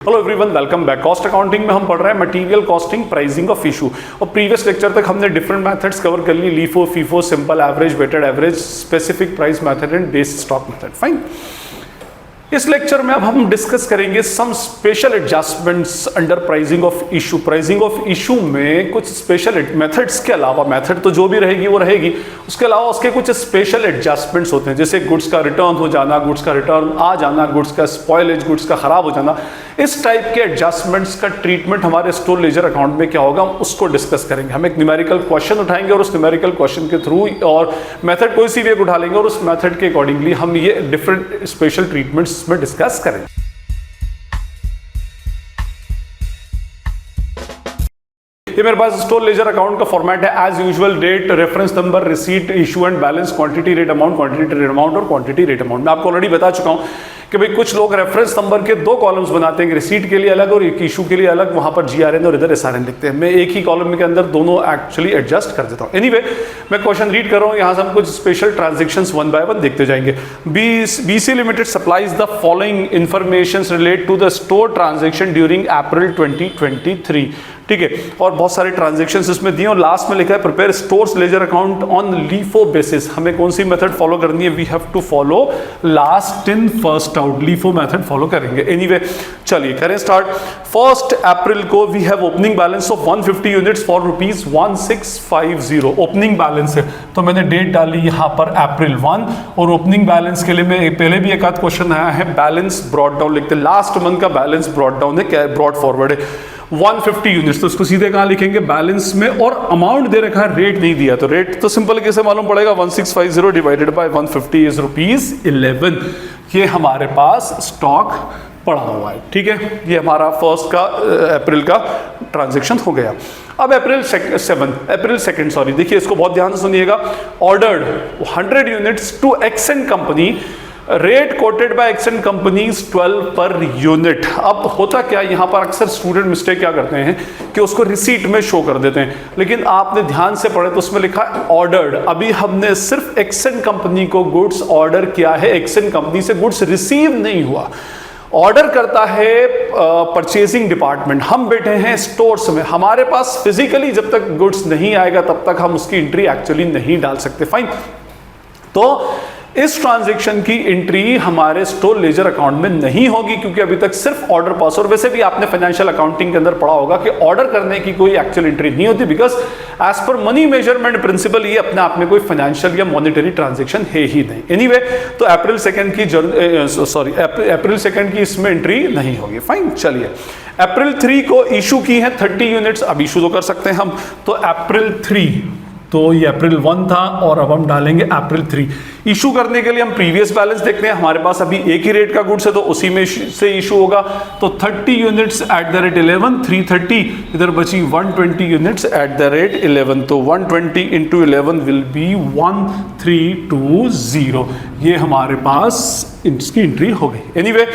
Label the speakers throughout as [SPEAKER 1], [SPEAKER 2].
[SPEAKER 1] Hello everyone, welcome back. Cost accounting में हम पढ़ रहे हैं material costing, pricing of issue. और प्रीवियस लेक्चर तक हमने डिफरेंट मेथड्स कवर कर ली, LIFO, FIFO, simple, average, weighted average, specific price method and base stock method. Fine. इस लेक्चर में अब हम डिस्कस करेंगे some special adjustments under pricing of issue. Pricing of issue में कुछ स्पेशल मेथड्स के अलावा, मेथड तो जो भी रहेगी वो रहेगी, उसके अलावा उसके कुछ स्पेशल एडजस्टमेंट्स होते हैं, जैसे गुड्स का रिटर्न हो जाना, गुड्स का रिटर्न आ जाना, गुड्स का स्पॉइलेज, गुड्स का खराब हो जाना। इस टाइप के एडजस्टमेंट्स का ट्रीटमेंट हमारे स्टोर लेजर अकाउंट में क्या होगा, हम उसको डिस्कस करेंगे। हम एक न्यूमेरिकल क्वेश्चन उठाएंगे और उस न्यूमेरिकल क्वेश्चन के थ्रू और मेथड कोई सी भी एक उठा लेंगे और उस मेथड के अकॉर्डिंगली हम ये डिफरेंट स्पेशल ट्रीटमेंट्स में डिस्कस करें। ये मेरे पास स्टोर लेजर अकाउंट का फॉर्मेट है as usual. Date, reference number, receipt, issue and balance, quantity rate amount, quantity rate amount और क्वांटिटी रेट अमाउंट। मैं आपको ऑलरेडी बता चुका हूं कि भाई कुछ लोग रेफरेंस नंबर के दो कॉलम्स बनाते हैं, रिसीट के लिए अलग और एक इशू के लिए अलग, वहां पर जीआरएन और इधर एसआरएन लिखते हैं। मैं एक ही कॉलम के अंदर दोनों एक्चुअली एडजस्ट कर देता हूं। एनीवे, मैं क्वेश्चन रीड कर रहा हूं, यहां से हम कुछ special transactions one by one देखते जाएंगे। BC limited supplies the following information relate to the store transaction during April 2023। ठीक है, और बहुत सारे ट्रांजेक्शंस इसमें दिए और लास्ट में लिखा है prepare stores ledger account on LIFO basis. हमें कौन सी मेथड फॉलो करनी है? We have to follow last in first out, LIFO method follow करेंगे। एनीवे, चलिए करें स्टार्ट। 1 अप्रैल को we have opening balance of 150 units for ₹1650। Opening balance है तो मैंने डेट डाली यहां पर अप्रैल 1 और ओपनिंग बैलेंस के लिए मैं पहले भी एक आध क्वेश्चन आया है, बैलेंस ब्रॉट डाउन लिखते, लास्ट मंथ का बैलेंस ब्रॉट डाउन है, क्या ब्रॉट फॉरवर्ड है 150 यूनिट्स, तो इसको सीधे कहां लिखेंगे? बैलेंस में। और अमाउंट दे रखा है, रेट नहीं दिया, तो रेट तो सिंपल कैसे मालूम पड़ेगा? 1650 डिवाइडेड बाय 150 इज ₹11। ये हमारे पास स्टॉक पड़ा हुआ है। ठीक है, ये हमारा फर्स्ट का अप्रैल का ट्रांजेक्शन हो गया। अब अप्रैल 2 सॉरी, देखिए इसको बहुत ध्यान से सुनिएगा। Ordered 100 units to Accent company, rate quoted by Accent company's 12 per unit. अब होता क्या, यहां पर अक्सर स्टूडेंट मिस्टेक क्या करते हैं कि उसको रिसीट में शो कर देते हैं, लेकिन आपने ध्यान से पढ़े तो उसमें लिखा है ऑर्डर्ड। अभी हमने सिर्फ एक्सेंट कंपनी को गुड्स ऑर्डर किया है, एक्सेंट कंपनी से गुड्स रिसीव नहीं हुआ। ऑर्डर करता है परचेजिंग डिपार्टमेंट, हम बैठे हैं स्टोर्स में, हमारे पास फिजिकली जब तक गुड्स नहीं आएगा तब तक हम उसकी एंट्री एक्चुअली नहीं डाल सकते। फाइन, तो इस ट्रांजैक्शन की एंट्री हमारे स्टोर लेजर अकाउंट में नहीं होगी क्योंकि अभी तक सिर्फ ऑर्डर पास। और वैसे भी आपने फाइनेंशियल अकाउंटिंग के अंदर पढ़ा होगा कि ऑर्डर करने की कोई एक्चुअल एंट्री नहीं होती, because as per money measurement principle ये अपने आप में कोई फाइनेंशियल या मॉनेटरी ट्रांजैक्शन है ही नहीं। एनीवे, तो अप्रैल 2 की इसमें एंट्री नहीं होगी। फाइन, चलिए अप्रैल 3 को इशू की है 30 यूनिट्स, अब इशू तो कर सकते हैं हम, तो अप्रैल 3, तो ये अप्रैल 1 था और अब हम डालेंगे अप्रैल 3। इशू करने के लिए हम प्रीवियस बैलेंस देखते हैं, हमारे पास अभी एक ही रेट का गुड्स है तो उसी में से इशू होगा। तो 30 यूनिट्स एट द रेट 11, 330, इधर बची 120 यूनिट्स एट द रेट 11, तो 120 इंटू 11 विल बी 1320। ये हमारे पास इसकी एंट्री हो गई। Anyway,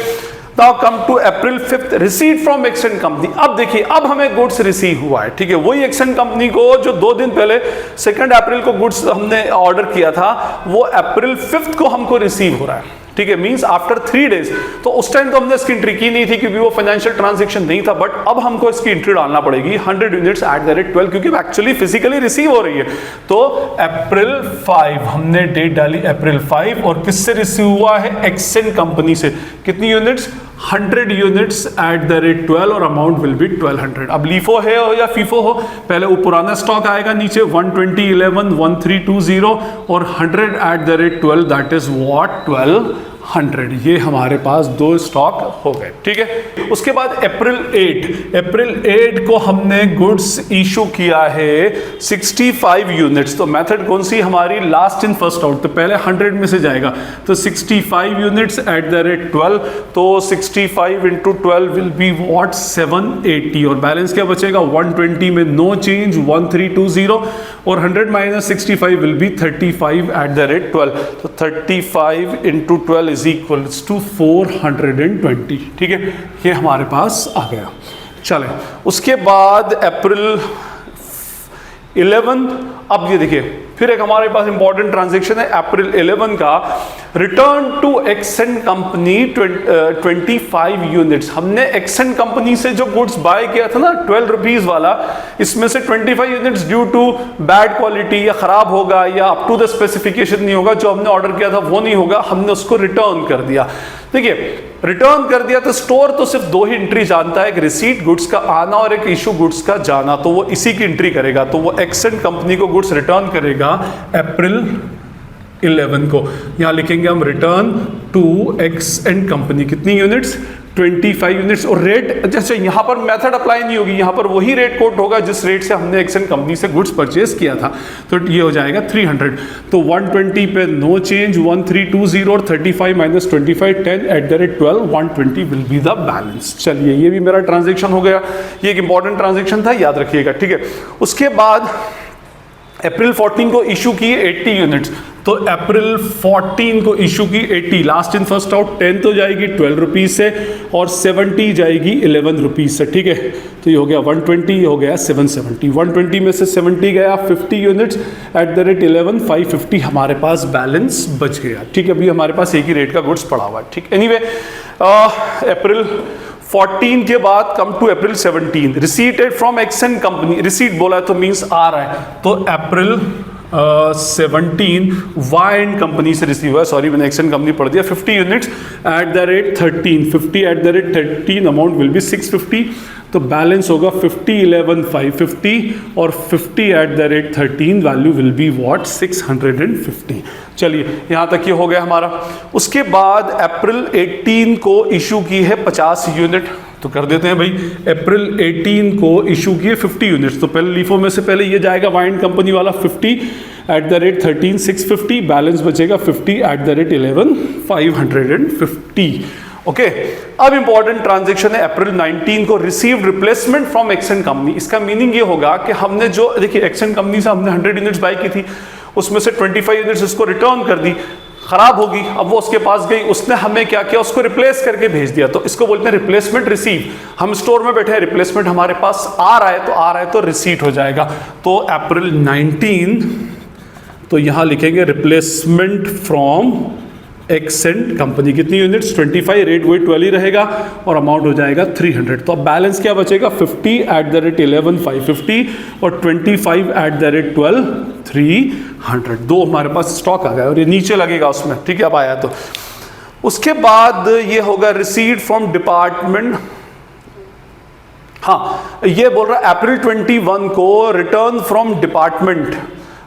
[SPEAKER 1] Now come to April 5th, receipt from accent company. अब देखिए, अब हमें गुड्स रिसीव हुआ है। ठीक है, वही एक्सेंट कंपनी को जो 2 दिन पहले 2 अप्रैल को गुड्स हमने ऑर्डर किया था, वो अप्रैल 5 को हमको रिसीव हो रहा है। ठीक है, मींस आफ्टर 3 डेज। तो उस टाइम तो हमने इसकी एंट्री की नहीं थी क्योंकि वो फाइनेंशियल ट्रांजैक्शन नहीं था, बट अब हमको इसकी एंट्री डालना पड़ेगी 100 यूनिट्स एट द रेट 12 क्योंकि एक्चुअली फिजिकली रिसीव हो रही है। तो अप्रैल 5 हमने डेट डाली, अप्रैल 5, और किससे रिसीव हुआ है? एक्सेंट कंपनी से। कितनी units? 100 units at the rate 12 और अमाउंट विल बी 1200। अब लीफो है हो या फीफो हो, पहले वो पुराना स्टॉक आएगा नीचे 120, 11, 1320 और 100 eight the rate 12, that is what 1200। ये हमारे पास 2 स्टॉक हो गए। ठीक है, उसके बाद अप्रैल 8 को हमने गुड्स इशू किया है 65 यूनिट्स। तो मेथड कौन सी हमारी? लास्ट इन फर्स्ट आउट, तो पहले 100 में से जाएगा, तो 65 यूनिट्स एट द रेट 12, तो 65 इंटू 12 विल बी व्हाट 780। और बैलेंस क्या बचेगा? 120 में नो चेंज 1320 और 100 minus 65 will be 35 eight the rate 12, तो 35 इंटू 12 इज इक्वल्स टू 420। ठीक है, ये हमारे पास आ गया। चले, उसके बाद अप्रैल 11, अब ये देखिए फिर एक हमारे पास इंपॉर्टेंट ट्रांजेक्शन है अप्रैल 11 का, return to Accent company 25 units. हमने एक्सेंट कंपनी से जो गुड्स बाय किया था ना 12 रुपीज वाला, इसमें से 25 units due to bad quality या खराब होगा या अप टू द स्पेसिफिकेशन नहीं होगा, जो हमने ऑर्डर किया था वो नहीं होगा, हमने उसको रिटर्न कर दिया। देखिए रिटर्न कर दिया तो स्टोर तो सिर्फ दो ही एंट्री जानता है, एक रिसीट गुड्स का आना और एक इशू गुड्स का जाना, तो वो इसी की एंट्री करेगा। तो वो एक्सेंट कंपनी को गुड्स रिटर्न करेगा अप्रैल 11 को। यहां लिखेंगे हम रिटर्न टू एक्सेंट कंपनी, कितनी यूनिट्स, 25 यूनिट्स। और रेट जैसे यहाँ पर मेथड अप्लाई नहीं होगी, यहाँ पर वही रेट कोट होगा जिस रेट से हमने एक्सेंट कंपनी से गुड्स परचेज किया था। तो ये हो जाएगा 300। तो 120 पे नो चेंज, 1320 और 35 minus 25 10 @12 120 will be the balance. चलिए ये भी मेरा ट्रांजेक्शन हो गया, ये एक इंपॉर्टेंट ट्रांजेक्शन था, याद रखिएगा, ठीक है। उसके बाद अप्रैल 14 को इशू किए 80 यूनिट्स, तो अप्रैल 14 को इशू की 80, लास्ट इन फर्स्ट आउट 10 तो जाएगी 12 रुपीज से और 70 जाएगी 11 रुपीज से, ठीक है। तो ये हो गया 120, ये हो गया 770। 120 में से 70 गया, 50 यूनिट्स @11 550 हमारे पास बैलेंस बच गया, ठीक है। अभी हमारे पास एक ही रेट का गुड्स पड़ा हुआ है, ठीक। एनीवे अप्रैल 14 के बाद come to April 17, receipted from Accent company, receipt बोला है तो मींस आ रहा है, तो अप्रैल 17 वाई एंड कंपनी से रिसीव हुआ, सॉरी मैंने एक्सेंट कंपनी पढ़ दिया, 50 यूनिट्स @13, 50 @13 अमाउंट विल बी 650, तो बैलेंस होगा 50 11 550 और 50 @13 वैल्यू विल बी व्हाट 650। चलिए यहाँ तक ये हो गया हमारा। उसके बाद अप्रैल 18 को इशू की है 50 यूनिट, तो कर देते हैं भाई, अप्रैल 18 को इशू किए 50 यूनिट्स, तो पहले लीफो में से पहले ये जाएगा वाइन कंपनी वाला 50 @13 650, बैलेंस बचेगा 50 @11 550। ओके अब इंपॉर्टेंट ट्रांजैक्शन है अप्रैल 19 को, received replacement from Accent company. इसका मीनिंग ये होगा कि हमने जो, देखिए एक्सेंट कंपनी से हमने 100 यूनिट्स बाय की थी, उसमें से 25 यूनिट्स इसको रिटर्न कर दी, खराब होगी, अब वो उसके पास गई, उसने हमें क्या किया, उसको रिप्लेस करके भेज दिया, तो इसको बोलते हैं रिप्लेसमेंट रिसीव। हम स्टोर में बैठे हैं, रिप्लेसमेंट हमारे पास आ रहा है तो रिसीट हो जाएगा। तो अप्रैल 19, तो यहां लिखेंगे रिप्लेसमेंट फ्रॉम एक्सेंट कंपनी, कितनी यूनिट्स 25, रेट वही 12 ही रहेगा और अमाउंट हो जाएगा 300। तो अब बैलेंस क्या बचेगा 50 @11 550 और 25 @12 300। दो हमारे पास स्टॉक आ गया और ये नीचे लगेगा उसमें, ठीक है। अब आया तो उसके बाद ये होगा रिसीट फ्रॉम डिपार्टमेंट, हाँ ये बोल रहा है अप्रैल 21 को return from department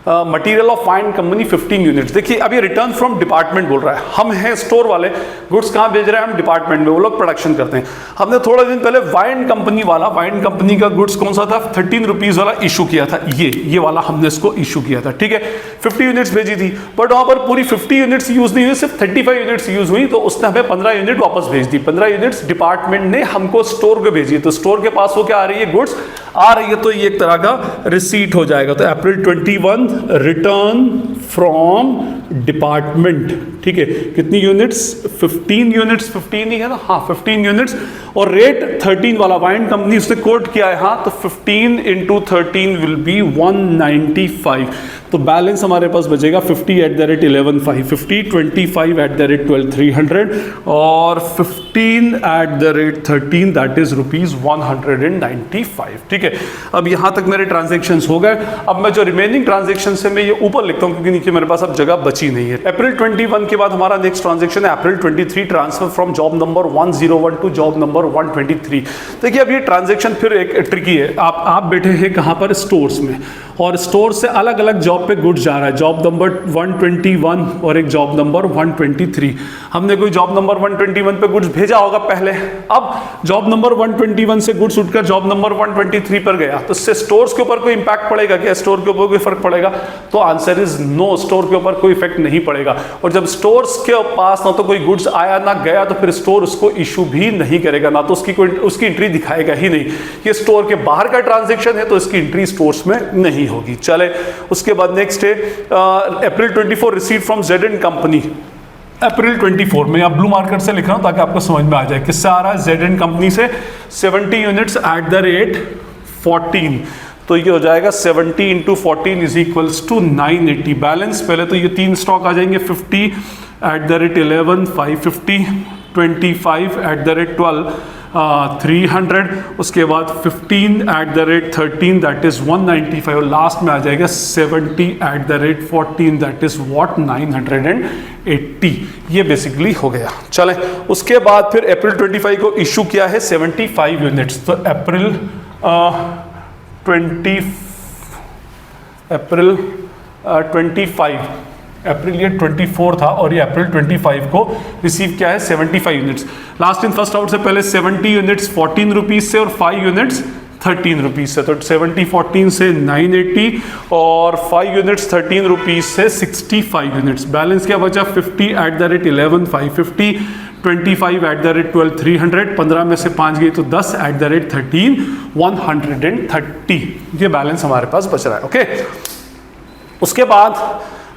[SPEAKER 1] material of fine company 15 units. देखिए अब ये रिटर्न फ्रॉम डिपार्टमेंट बोल रहा है, हम हैं स्टोर वाले, गुड्स कहाँ भेज रहे हैं हम, डिपार्टमेंट में, वो लोग प्रोडक्शन करते हैं। हमने थोड़ा दिन पहले वाइन कंपनी वाला, वाइन कंपनी का गुड्स कौन सा था 13 रुपीज वाला इशू किया था, ये वाला हमने इसको इशू किया था, ठीक है। 50 यूनिट्स भेजी थी, बट वहां पर पूरी 50 यूनिट्स यूज नहीं हुई, सिर्फ 35 यूनिट्स यूज हुई, तो उसने हमें 15 यूनिट वापस भेज दी। 15 यूनिट्स डिपार्टमेंट ने हमको स्टोर को भेजी, तो स्टोर के पास वो क्या आ रही है, गुड्स आ रही है, तो ये एक तरह का रिसीट हो जाएगा। तो अप्रैल 21 रिटर्न फ्रॉम डिपार्टमेंट, ठीक है। कितनी यूनिट्स 15 यूनिट्स, 15 ही है ना, हाँ 15 यूनिट्स, और रेट 13 वाला वाइन कंपनी उसने कोट किया है, हाँ, तो 15 × 13 विल बी 195। तो बैलेंस हमारे पास बचेगा 50 @11 550, 25 @12 300 और 15 @13 दैट इज ₹195, ठीक है। अब यहां तक मेरे ट्रांजेक्शंस हो गए। अब मैं जो रिमेनिंग ट्रांजेक्शन है मैं ये ऊपर लिखता हूं क्योंकि नीचे मेरे पास अब जगह बची नहीं है। अप्रैल 21 के बाद हमारा नेक्स्ट ट्रांजेक्शन है April 23, transfer from job number 101 to job number 123। देखिए अब ये ट्रांजेक्शन फिर एक ट्रिकी है। आप बैठे हैं कहां पर, स्टोर्स में, और स्टोर से अलग अलग जॉब पे गुड्स जा रहा है, जॉब नंबर 121 और एक जॉब नंबर 123। हमने कोई जॉब नंबर 121 पे गुड्स भेजा होगा पहले, अब जॉब नंबर 121 से गुड्स उठकर जॉब नंबर 123 पर गया, तो इससे स्टोर्स के ऊपर कोई इंपैक्ट पड़ेगा क्या, स्टोर के ऊपर कोई फर्क पड़ेगा? तो आंसर इज नो, स्टोर के ऊपर कोई इफेक्ट नहीं पड़ेगा। और जब स्टोर्स के पास ना तो कोई गुड्स आया ना गया, तो फिर स्टोर उसको इशू भी नहीं करेगा, ना तो उसकी एंट्री दिखाएगा ही नहीं। ये स्टोर के बाहर का ट्रांजेक्शन है तो इसकी एंट्री स्टोर्स में नहीं होगी। चले उसके बाद नेक्स्ट है अप्रैल 24 रिसीव फ्रॉम ZN कंपनी। अप्रैल 24 में आप ब्लू मार्कर से लिख रहा हूं ताकि आपको समझ में आ जाए किससे आ रहा है, ZN कंपनी से 70 यूनिट्स @14। तो ये हो जाएगा 70 into 14 is equals to 980। Balance पहले तो ये 3 स्टॉक आ जाएंगे, 50 at the rate 11 550, 25 at the rate 12 300, उसके बाद 15 at the rate 13 that is 195, और लास्ट में आ जाएगा 70 at the rate 14 that is what 980। ये बेसिकली हो गया। चलें, उसके बाद फिर अप्रैल 25 को इशू किया है 75 यूनिट्स। तो अप्रैल 25 अप्रैल ये 24 था और ये अप्रैल 25 को रिसीव किया है 75 units. Last in first out से पहले 70 यूनिट्स 14 रुपीज से और 5 यूनिट्स 13 रुपीज से, तो 70 14 से 980 और 5 यूनिट्स 13 रुपीज से 65 यूनिट्स। बैलेंस क्या बचा? 50 at the rate 11 550, 25 at the rate 12 300, 15 में से 5 गई तो 10 एट द रेट 13 130। ये बैलेंस हमारे पास बच रहा है। ओके, उसके बाद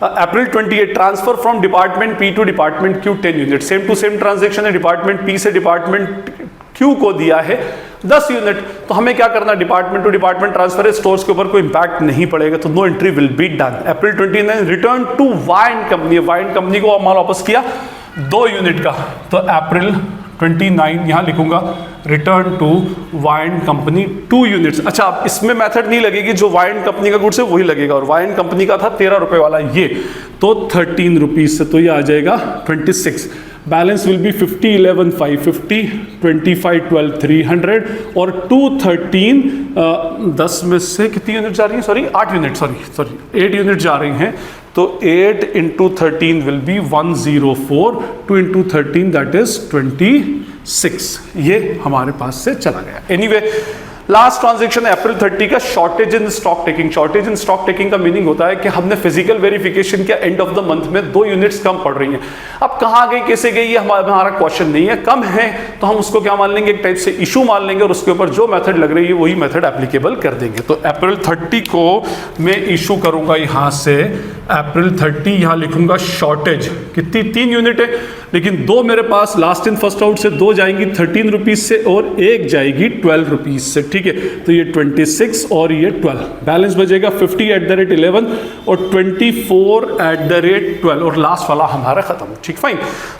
[SPEAKER 1] April 28 transfer from department P to department Q 10 unit. Same to same transaction है, डिपार्टमेंट पी से डिपार्टमेंट क्यू को दिया है 10 यूनिट। तो हमें क्या करना? डिपार्टमेंट टू डिपार्टमेंट ट्रांसफर है, स्टोर्स के ऊपर कोई इंपैक्ट नहीं पड़ेगा, तो no entry will be done. April 29 return to wine company, wine company को माल वापस किया 2 यूनिट का, तो अप्रैल 29 यहां लिखूंगा return to wine company 2 units. अच्छा, अब इसमें मेथड नहीं लगेगी, जो वाइन कंपनी का गुड्स है वही लगेगा, और वाइन कंपनी का था 13 रुपए वाला ये, तो 13 रुपीज से तो ये आ जाएगा 26। बैलेंस विल बी 50 11 550, 25 12 300 और 213 10 में से कितनी यूनिट जा रही है? सॉरी 8 यूनिट, सॉरी 8 यूनिट जा रही हैं, तो 8 into 13 will be 104, 2 into 13 that is 26। ये हमारे पास से चला गया। एनीवे, लास्ट ट्रांजेक्शन है अप्रैल 30 का shortage in stock taking. Shortage in stock taking का मीनिंग होता है कि हमने फिजिकल वेरिफिकेशन किया, एंड ऑफ द मंथ में 2 यूनिट्स कम पड़ रही हैं। अब कहाँ गई, कैसे गई, ये हमारा क्वेश्चन नहीं है। कम है तो हम उसको क्या मान लेंगे? एक टाइप से इशू मान लेंगे, और उसके ऊपर जो मेथड लग रही है वही मेथड एप्लीकेबल कर देंगे। तो अप्रैल 30 को मैं इशू करूंगा यहां से, अप्रैल 30 यहां लिखूंगा शॉर्टेज कितनी? 3 यूनिट है, लेकिन 2 मेरे पास लास्ट इन फर्स्ट आउट से 2 जाएंगी 13 रुपीज से और 1 जाएगी 12 रुपीज से, ठीक है। तो ये 26 और ये 12, बैलेंस बचेगा 50 एट द रेट 11 और 24 एट द रेट 12, और लास्ट वाला हमारा खत्म, ठीक, फाइन।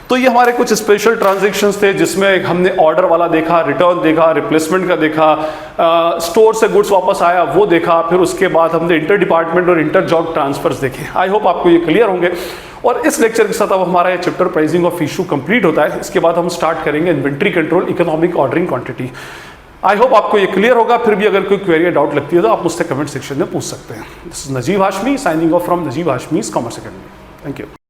[SPEAKER 1] तो ये हमारे कुछ स्पेशल ट्रांजेक्शंस थे, जिसमें हमने ऑर्डर वाला देखा, रिटर्न देखा, रिप्लेसमेंट का देखा, स्टोर से गुड्स वापस आया वो देखा, फिर उसके बाद हमने इंटर डिपार्टमेंट और इंटर जॉब ट्रांसफर्स देखे। आई होप आपको ये क्लियर होंगे। और इस लेक्चर के साथ अब हमारा ये chapter pricing of issue complete होता है। इसके बाद हम स्टार्ट करेंगे inventory control, economic ordering, quantity. I hope आपको ये क्लियर होगा। फिर भी अगर कोई क्वेरी या डाउट लगती है तो आप मुझसे कमेंट सेक्शन में पूछ सकते हैं। This is Najeeb Hashmi signing off from Najeeb Hashmi's commerce academy. Thank you.